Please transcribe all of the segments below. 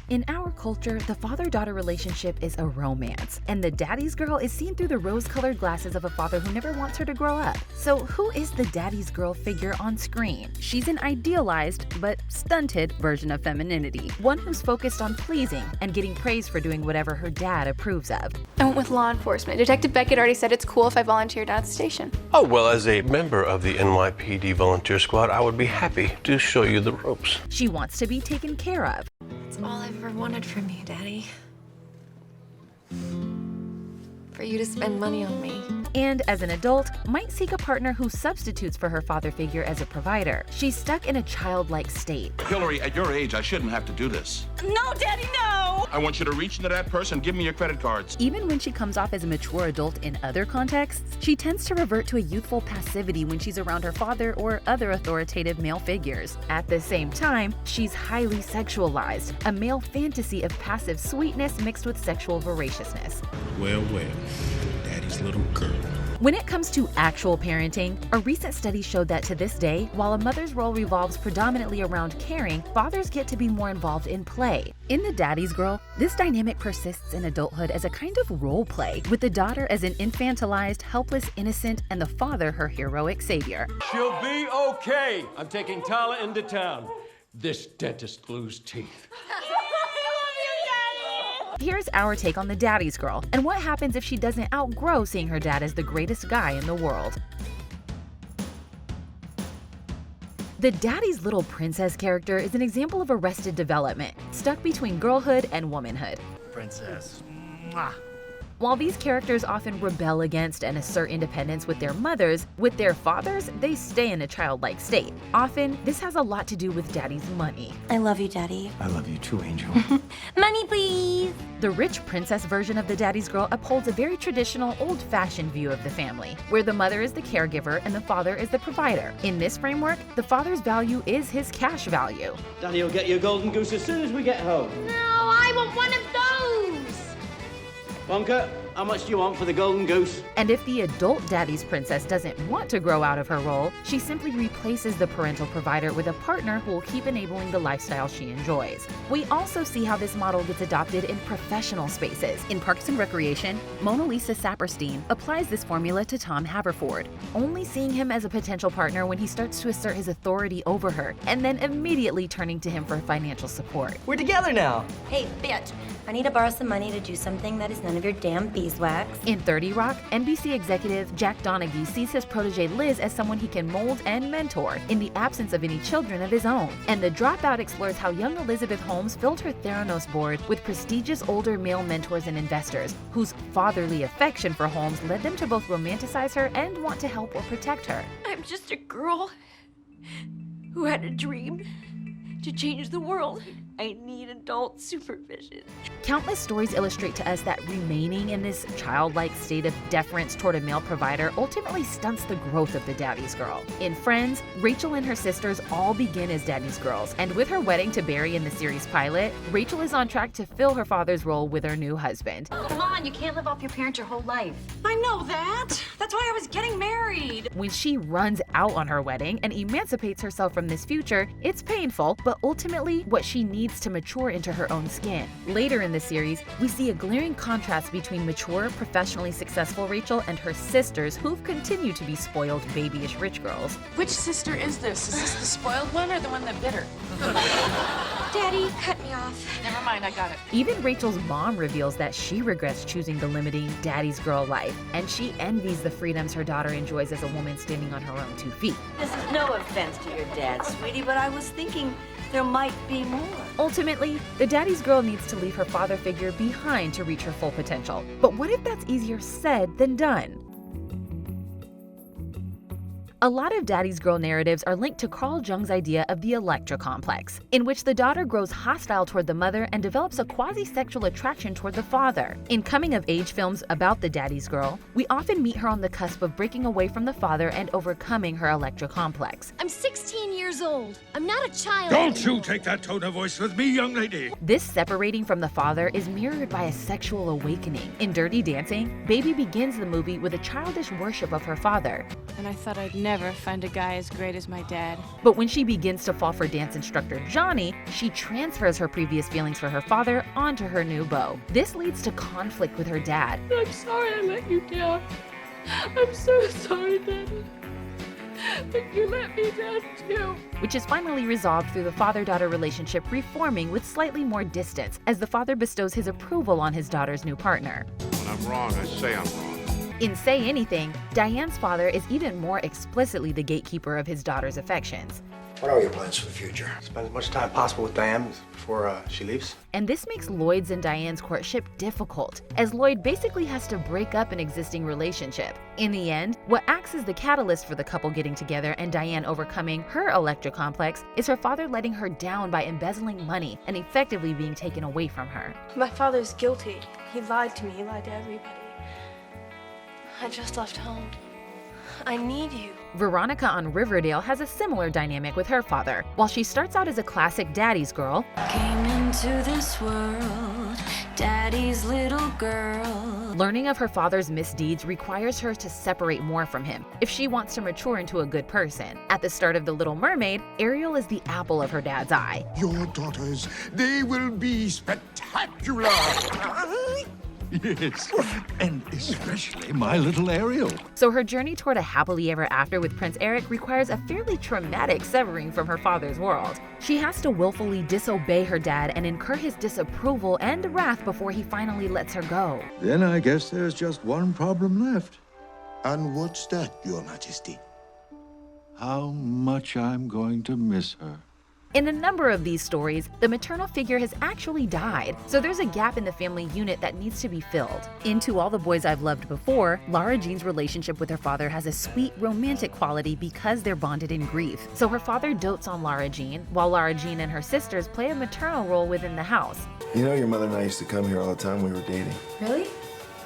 In our culture, the father-daughter relationship is a romance, and the daddy's girl is seen through the rose-colored glasses of a father who never wants her to grow up. So who is the daddy's girl figure on screen? She's an idealized, but stunted version of femininity, one who's focused on pleasing and getting praise for doing whatever her dad approves of. I went with law enforcement. Detective Beckett already said it's cool if I volunteered down at the station. Oh, well, as a member of the NYPD volunteer squad, I would be happy to show you the ropes. She wants to be taken care of. It's all I've ever wanted from you, Daddy. For you to spend money on me. And as an adult, might seek a partner who substitutes for her father figure as a provider. She's stuck in a childlike state. Hillary, at your age, I shouldn't have to do this. No, Daddy, no! I want you to reach into that purse and give me your credit cards. Even when she comes off as a mature adult in other contexts, she tends to revert to a youthful passivity when she's around her father or other authoritative male figures. At the same time, she's highly sexualized, a male fantasy of passive sweetness mixed with sexual voraciousness. Well, Daddy's little girl. When it comes to actual parenting, a recent study showed that to this day, while a mother's role revolves predominantly around caring, fathers get to be more involved in play. In The Daddy's Girl, this dynamic persists in adulthood as a kind of role play, with the daughter as an infantilized, helpless innocent, and the father her heroic savior. She'll be okay. I'm taking Tala into town. This dentist glues teeth. Here's our take on the daddy's girl, and what happens if she doesn't outgrow seeing her dad as the greatest guy in the world. The daddy's little princess character is an example of arrested development, stuck between girlhood and womanhood. Princess. Mwah. While these characters often rebel against and assert independence with their mothers, with their fathers, they stay in a childlike state. Often, this has a lot to do with daddy's money. I love you, Daddy. I love you too, Angel. Money, please. The rich princess version of the daddy's girl upholds a very traditional, old-fashioned view of the family, where the mother is the caregiver and the father is the provider. In this framework, the father's value is his cash value. Daddy will get you a golden goose as soon as we get home. No, I want one of those. Bonka, how much do you want for the golden goose? And if the adult daddy's princess doesn't want to grow out of her role, she simply replaces the parental provider with a partner who will keep enabling the lifestyle she enjoys. We also see how this model gets adopted in professional spaces. In Parks and Recreation, Mona Lisa Saperstein applies this formula to Tom Haverford, only seeing him as a potential partner when he starts to assert his authority over her, and then immediately turning to him for financial support. We're together now. Hey, bitch. I need to borrow some money to do something that is none of your damn beeswax. In 30 Rock, NBC executive Jack Donaghy sees his protege Liz as someone he can mold and mentor in the absence of any children of his own. And The Dropout explores how young Elizabeth Holmes filled her Theranos board with prestigious older male mentors and investors, whose fatherly affection for Holmes led them to both romanticize her and want to help or protect her. I'm just a girl who had a dream to change the world. I need adult supervision. Countless stories illustrate to us that remaining in this childlike state of deference toward a male provider ultimately stunts the growth of the daddy's girl. In Friends, Rachel and her sisters all begin as daddy's girls, and with her wedding to Barry in the series pilot, Rachel is on track to fill her father's role with her new husband. Come on, you can't live off your parents your whole life. I know that. That's why I was getting married. When she runs out on her wedding and emancipates herself from this future, it's painful, but ultimately what she needs to mature into her own skin. Later in the series, we see a glaring contrast between mature, professionally successful Rachel and her sisters who've continued to be spoiled, babyish rich girls. Which sister is this? Is this the spoiled one or the one that bit her? Daddy, cut me off. Never mind, I got it. Even Rachel's mom reveals that she regrets choosing the limiting daddy's girl life, and she envies the freedoms her daughter enjoys as a woman standing on her own 2 feet. This is no offense to your dad, sweetie, but I was thinking there might be more. Ultimately, the daddy's girl needs to leave her father figure behind to reach her full potential. But what if that's easier said than done? A lot of daddy's girl narratives are linked to Carl Jung's idea of the Electra Complex, in which the daughter grows hostile toward the mother and develops a quasi-sexual attraction toward the father. In coming-of-age films about the daddy's girl, we often meet her on the cusp of breaking away from the father and overcoming her Electra complex. I'm 16 years old. I'm not a child Don't you anymore. take that tone of voice with me, young lady. This separating from the father is mirrored by a sexual awakening. In Dirty Dancing, Baby begins the movie with a childish worship of her father. and I thought I'd never find a guy as great as my dad. But when she begins to fall for dance instructor Johnny, she transfers her previous feelings for her father onto her new beau. This leads to conflict with her dad. I'm sorry I let you down. I'm so sorry, Daddy. But you let me down too. Which is finally resolved through the father-daughter relationship reforming with slightly more distance as the father bestows his approval on his daughter's new partner. When I'm wrong, I say I'm wrong. In Say Anything, Diane's father is even more explicitly the gatekeeper of his daughter's affections. What are your plans for the future? Spend as much time possible with Diane before she leaves. And this makes Lloyd's and Diane's courtship difficult, as Lloyd basically has to break up an existing relationship. In the end, what acts as the catalyst for the couple getting together and Diane overcoming her Electra Complex is her father letting her down by embezzling money and effectively being taken away from her. My father's guilty. He lied to me. He lied to everybody. I just left home. I need you. Veronica on Riverdale has a similar dynamic with her father. While she starts out as a classic daddy's girl, Came into this world, Daddy's little girl. learning of her father's misdeeds requires her to separate more from him if she wants to mature into a good person. At the start of The Little Mermaid, Ariel is the apple of her dad's eye. Your daughters, they will be spectacular. Yes, and especially my little Ariel. So her journey toward a happily ever after with Prince Eric requires a fairly traumatic severing from her father's world. She has to willfully disobey her dad and incur his disapproval and wrath before he finally lets her go. Then I guess there's just one problem left. And what's that, Your Majesty? How much I'm going to miss her. In a number of these stories, the maternal figure has actually died, so there's a gap in the family unit that needs to be filled. In To All the Boys I've Loved Before, Lara Jean's relationship with her father has a sweet, romantic quality because they're bonded in grief. So her father dotes on Lara Jean, while Lara Jean and her sisters play a maternal role within the house. You know your mother and I used to come here all the time when we were dating. Really?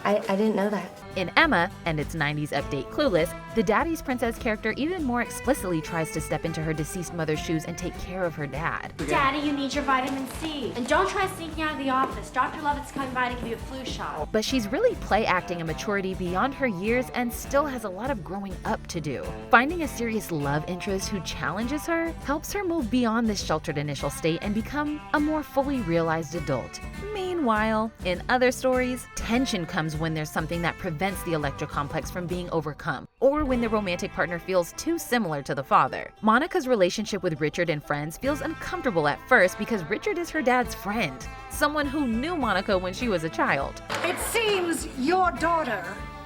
I didn't know that. In Emma, and its 90s update Clueless, the Daddy's Princess character even more explicitly tries to step into her deceased mother's shoes and take care of her dad. Daddy, you need your vitamin C. And don't try sneaking out of the office. Dr. Lovett's coming by to give you a flu shot. But she's really play acting a maturity beyond her years and still has a lot of growing up to do. Finding a serious love interest who challenges her helps her move beyond this sheltered initial state and become a more fully realized adult. Meanwhile, in other stories, tension comes when there's something that prevents the Electra Complex from being overcome, or when the romantic partner feels too similar to the father. Monica's relationship with Richard and Friends feels uncomfortable at first because Richard is her dad's friend, someone who knew Monica when she was a child. It seems your daughter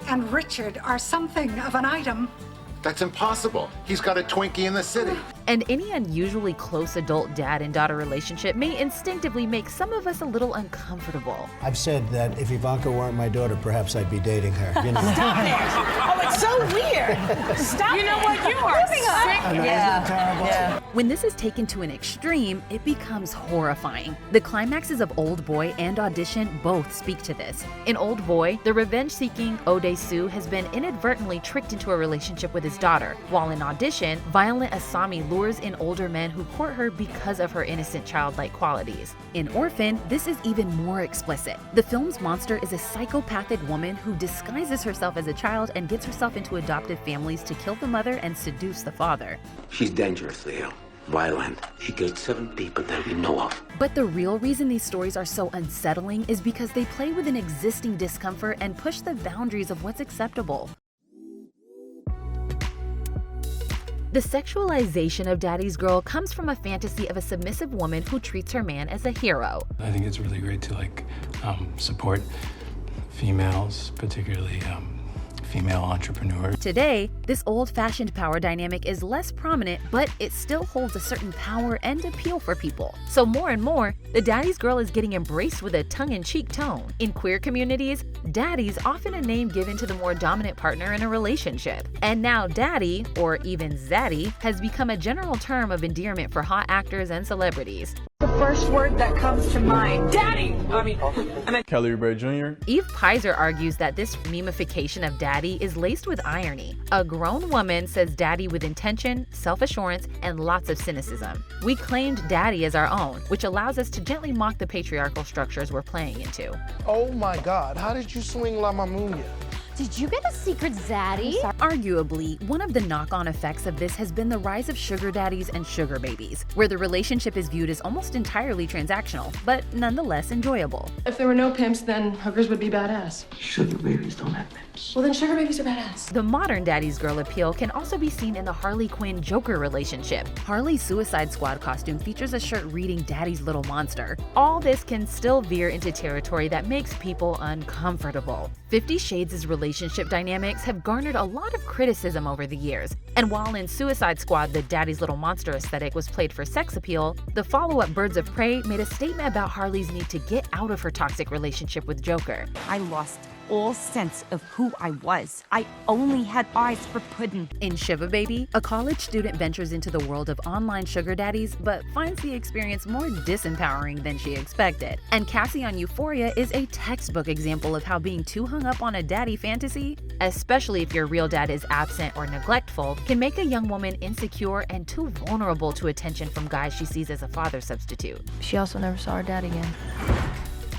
and Richard are something of an item. That's impossible. He's got a Twinkie in the city. And any unusually close adult dad and daughter relationship may instinctively make some of us a little uncomfortable. I've said that if Ivanka weren't my daughter, perhaps I'd be dating her. You know? Stop it! Oh, it's so weird. Stop. You know what? You are sick. Yeah. Terrible. Yeah. When this is taken to an extreme, it becomes horrifying. The climaxes of Old Boy and Audition both speak to this. In Old Boy, the revenge-seeking Ode-Sue has been inadvertently tricked into a relationship with his daughter, while in Audition, violent Asami lures in older men who court her because of her innocent childlike qualities. In Orphan, this is even more explicit. The film's monster is a psychopathic woman who disguises herself as a child and gets herself into adoptive families to kill the mother and seduce the father. She's dangerously ill, violent. She killed 7 people that we know of. But the real reason these stories are so unsettling is because they play with an existing discomfort and push the boundaries of what's acceptable. The sexualization of Daddy's Girl comes from a fantasy of a submissive woman who treats her man as a hero. I think it's really great to support females, particularly female entrepreneurs. Today, this old-fashioned power dynamic is less prominent, but it still holds a certain power and appeal for people. So more and more, the Daddy's Girl is getting embraced with a tongue-in-cheek tone. In queer communities, daddy's often a name given to the more dominant partner in a relationship. And now daddy, or even zaddy, has become a general term of endearment for hot actors and celebrities. The first word that comes to mind, Daddy! Kelly Ray Jr. Eve Pizer argues that this memification of daddy is laced with irony. A grown woman says daddy with intention, self-assurance, and lots of cynicism. We claimed daddy as our own, which allows us to gently mock the patriarchal structures we're playing into. Oh my God, how did you swing La Mamunya? Did you get a secret zaddy? Arguably, one of the knock-on effects of this has been the rise of sugar daddies and sugar babies, where the relationship is viewed as almost entirely transactional, but nonetheless enjoyable. If there were no pimps, then hookers would be badass. Sugar babies don't have pimps. Well, then sugar babies are badass. The modern daddy's girl appeal can also be seen in the Harley Quinn-Joker relationship. Harley's Suicide Squad costume features a shirt reading Daddy's Little Monster. All this can still veer into territory that makes people uncomfortable. 50 Shades' relationship dynamics have garnered a lot of criticism over the years, and while in Suicide Squad the Daddy's Little Monster aesthetic was played for sex appeal, the follow-up Birds of Prey made a statement about Harley's need to get out of her toxic relationship with Joker. I lost all sense of who I was. I only had eyes for pudding. In Shiva Baby, a college student ventures into the world of online sugar daddies, but finds the experience more disempowering than she expected. And Cassie on Euphoria is a textbook example of how being too hung up on a daddy fantasy, especially if your real dad is absent or neglectful, can make a young woman insecure and too vulnerable to attention from guys she sees as a father substitute. She also never saw her dad again.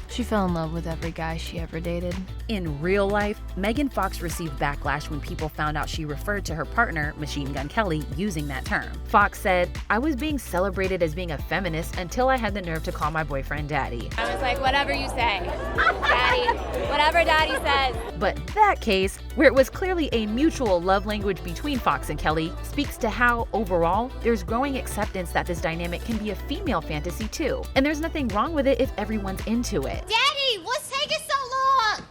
She fell in love with every guy she ever dated. In real life, Megan Fox received backlash when people found out she referred to her partner, Machine Gun Kelly, using that term. Fox said, "I was being celebrated as being a feminist until I had the nerve to call my boyfriend daddy." I was like, whatever you say. Daddy, whatever daddy says. But that case, where it was clearly a mutual love language between Fox and Kelly, speaks to how, overall, there's growing acceptance that this dynamic can be a female fantasy too. And there's nothing wrong with it if everyone's into it. Daddy, what's taking so long?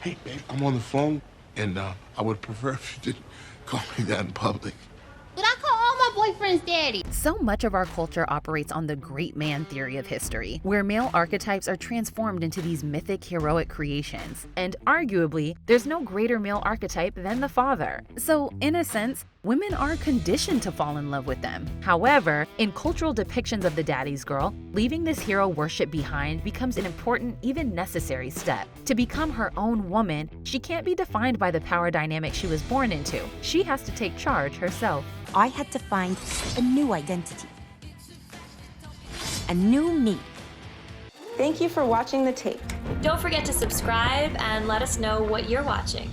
Hey, babe, I'm on the phone, and I would prefer if you didn't call me that in public. But I call all my boyfriends daddy. So much of our culture operates on the great man theory of history, where male archetypes are transformed into these mythic, heroic creations. And arguably, there's no greater male archetype than the father. So, in a sense, women are conditioned to fall in love with them. However, in cultural depictions of the daddy's girl, leaving this hero worship behind becomes an important, even necessary step. To become her own woman, she can't be defined by the power dynamic she was born into. She has to take charge herself. I had to find a new identity. A new me. Thank you for watching the tape. Don't forget to subscribe and let us know what you're watching.